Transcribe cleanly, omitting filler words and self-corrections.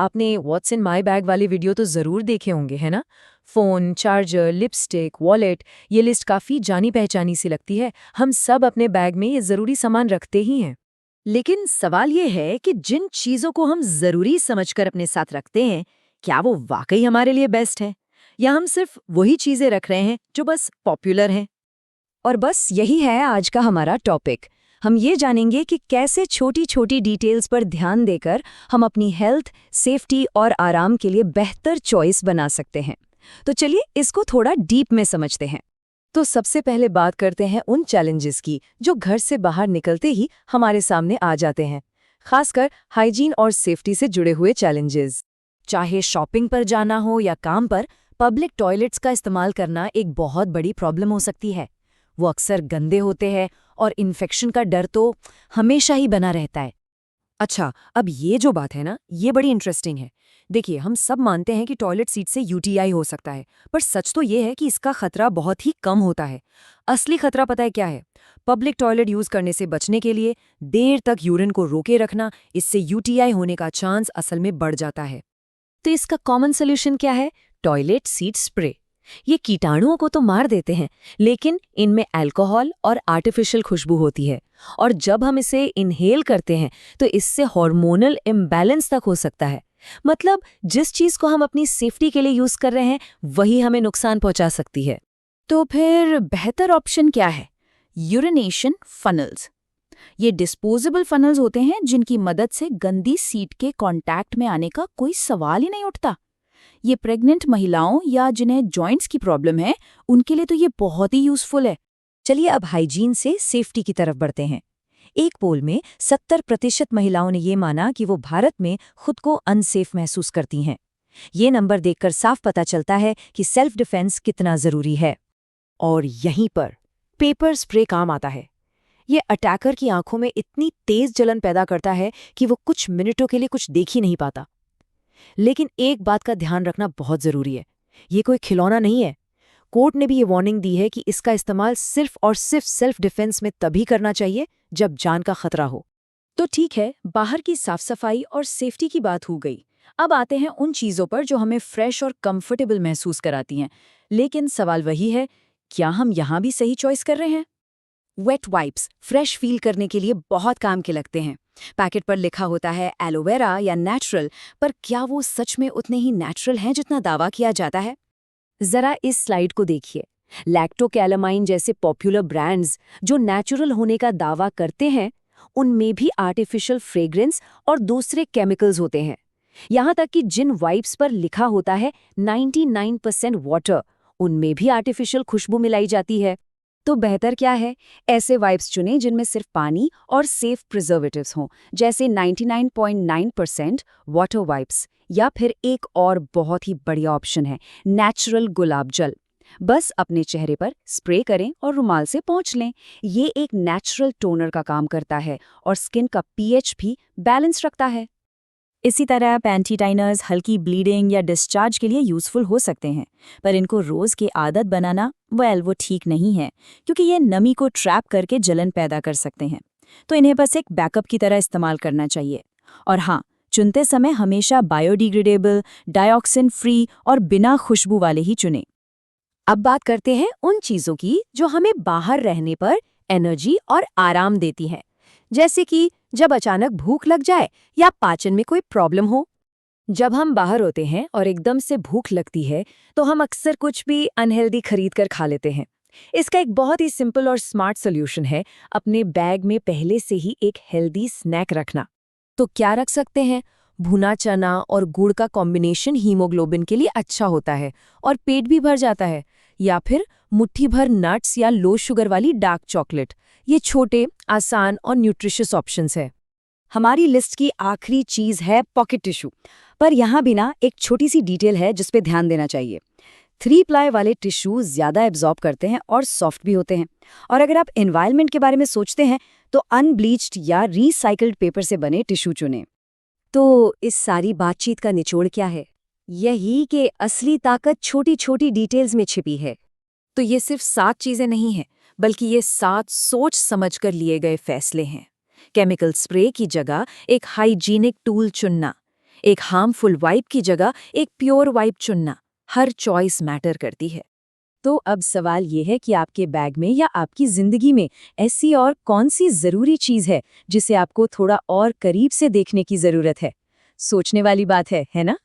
आपने what's in my bag वाली video तो ज़रूर देखे होंगे, है ना? फ़ोन, चार्जर, लिपस्टिक, वॉलेट, ये लिस्ट काफ़ी जानी-पहचानी सी लगती है। हम सब अपने बैग में ये ज़रूरी सामान रखते ही हैं। लेकिन सवाल ये है कि जिन चीजों को हम जरूरी समझकर अपने साथ रखते हैं, क्या वो वाकई हमारे लिए बेस्ट है, या हम सिर्फ वही चीजें रख रहे हैं जो बस पॉपुलर हैं? और बस यही है आज का हमारा टॉपिक। हम ये जानेंगे कि कैसे छोटी छोटी डिटेल्स पर ध्यान देकर हम अपनी हेल्थ, सेफ्टी और आराम के लिए बेहतर चॉइस बना सकते हैं। तो चलिए इसको थोड़ा डीप में समझते हैं। तो सबसे पहले बात करते हैं उन चैलेंजेस की जो घर से बाहर निकलते ही हमारे सामने आ जाते हैं, खासकर हाइजीन और सेफ्टी से जुड़े हुए चैलेंजेस। चाहे शॉपिंग पर जाना हो या काम पर, पब्लिक टॉयलेट्स का इस्तेमाल करना एक बहुत बड़ी प्रॉब्लम हो सकती है। वो अक्सर गंदे होते हैं और इन्फेक्शन का डर तो हमेशा ही बना रहता है। अच्छा, अब ये जो बात है ना, ये बड़ी इंटरेस्टिंग है। देखिए, हम सब मानते हैं कि टॉयलेट सीट से यूटीआई हो सकता है, पर सच तो ये है कि इसका खतरा बहुत ही कम होता है। असली खतरा पता है क्या है? पब्लिक टॉयलेट यूज करने से बचने के लिए देर तक यूरिन को रोके रखना, इससे यूटीआई होने का चांस असल में बढ़ जाता है। तो इसका कॉमन सोल्यूशन क्या है? Toilet seat spray. ये कीटाणुओं को तो मार देते हैं, लेकिन इनमें अल्कोहल और आर्टिफिशियल खुशबू होती है, और जब हम इसे इनहेल करते हैं तो इससे हार्मोनल इम्बैलेंस तक हो सकता है। मतलब जिस चीज को हम अपनी सेफ्टी के लिए यूज कर रहे हैं वही हमें नुकसान पहुंचा सकती है। तो फिर बेहतर ऑप्शन क्या है? Urination funnels. ये डिस्पोजेबल फनल्स होते हैं जिनकी मदद से गंदी सीट के कांटेक्ट में आने का कोई सवाल ही नहीं उठता। ये प्रेग्नेंट महिलाओं या जिन्हें जॉइंट्स की प्रॉब्लम है, उनके लिए तो ये बहुत ही यूजफुल है। चलिए अब हाइजीन से सेफ्टी की तरफ बढ़ते हैं। एक पोल में 70% महिलाओं ने ये माना कि वो भारत में खुद को अनसेफ महसूस करती हैं। ये नंबर देखकर साफ पता चलता है कि सेल्फ डिफेंस कितना जरूरी है। और यहीं पर पेपर स्प्रे काम आता है। ये अटैकर की आंखों में इतनी तेज जलन पैदा करता है कि वो कुछ मिनटों के लिए कुछ देख ही नहीं पाता। लेकिन एक बात का ध्यान रखना बहुत जरूरी है, ये कोई खिलौना नहीं है। कोर्ट ने भी ये वार्निंग दी है कि इसका इस्तेमाल सिर्फ और सिर्फ सेल्फ डिफेंस में तभी करना चाहिए जब जान का खतरा हो। तो ठीक है, बाहर की साफ सफाई और सेफ्टी की बात हो गई। अब आते हैं उन चीज़ों पर जो हमें फ्रेश और कंफर्टेबल महसूस कराती हैं। लेकिन सवाल वही है, क्या हम यहाँ भी सही चॉइस कर रहे हैं? वेट वाइप्स फ्रेश फील करने के लिए बहुत काम के लगते हैं। पैकेट पर लिखा होता है एलोवेरा या नेचुरल, पर क्या वो सच में उतने ही नेचुरल हैं जितना दावा किया जाता है? जरा इस स्लाइड को देखिए। लैक्टोकैलामाइन जैसे पॉपुलर ब्रांड्स जो नेचुरल होने का दावा करते हैं, उनमें भी आर्टिफिशियल फ्रेग्रेंस और दूसरे केमिकल्स होते हैं। यहाँ तक कि जिन वाइप्स पर लिखा होता है 99% वाटर, उनमें भी आर्टिफिशियल खुशबू मिलाई जाती है। तो बेहतर क्या है? ऐसे वाइप्स चुनें जिनमें सिर्फ पानी और सेफ प्रिजर्वेटिव्स हों, जैसे 99.9% वाटर वाइप्स। या फिर एक और बहुत ही बढ़िया ऑप्शन है नेचुरल गुलाब जल। बस अपने चेहरे पर स्प्रे करें और रुमाल से पोंछ लें। ये एक नेचुरल टोनर का काम करता है और स्किन का पीएच भी बैलेंस रखता है। इसी तरह पैंटी टाइनर्स हल्की ब्लीडिंग या डिस्चार्ज के लिए यूजफुल हो सकते हैं, पर इनको रोज की आदत बनाना वो ठीक नहीं है, क्योंकि ये नमी को ट्रैप करके जलन पैदा कर सकते हैं। तो इन्हें बस एक बैकअप की तरह इस्तेमाल करना चाहिए। और हाँ, चुनते समय हमेशा बायोडिग्रेडेबल, डायऑक्सिन फ्री और बिना खुशबू वाले ही चुनें। अब बात करते हैं उन चीजों की जो हमें बाहर रहने पर एनर्जी और आराम देती हैं, जैसे कि जब अचानक भूख लग जाए या पाचन में कोई प्रॉब्लम हो। जब हम बाहर होते हैं और एकदम से भूख लगती है, तो हम अक्सर कुछ भी अनहेल्दी खरीद कर खा लेते हैं। इसका एक बहुत ही सिंपल और स्मार्ट सोल्यूशन है अपने बैग में पहले से ही एक हेल्दी स्नैक रखना। तो क्या रख सकते हैं? भुना चना और गुड़ का कॉम्बिनेशन हीमोग्लोबिन के लिए अच्छा होता है और पेट भी भर जाता है। या फिर मुट्ठी भर नट्स या लो शुगर वाली डार्क चॉकलेट। ये छोटे, आसान और न्यूट्रिशियस ऑप्शंस है। हमारी लिस्ट की आखिरी चीज है पॉकेट टिश्यू। पर यहाँ भी ना एक छोटी सी डिटेल है जिस पे ध्यान देना चाहिए। 3 प्लाई वाले टिश्यू ज्यादा एब्जॉर्ब करते हैं और सॉफ्ट भी होते हैं। और अगर आप एनवायरनमेंट के बारे में सोचते हैं तो अनब्लीच्ड या रीसाइकल्ड पेपर से बने टिश्यू चुनें। तो इस सारी बातचीत का निचोड़ क्या है? यही कि असली ताकत छोटी छोटी डिटेल्स में छिपी है। तो ये सिर्फ 7 चीजें नहीं हैं, बल्कि ये 7 सोच समझकर लिए गए फैसले हैं। केमिकल स्प्रे की जगह एक हाइजीनिक टूल चुनना, एक हार्मफुल वाइप की जगह एक प्योर वाइप चुनना, हर चॉइस मैटर करती है। तो अब सवाल ये है कि आपके बैग में या आपकी जिंदगी में ऐसी और कौन सी जरूरी चीज है जिसे आपको थोड़ा और करीब से देखने की जरूरत है। सोचने वाली बात है ना?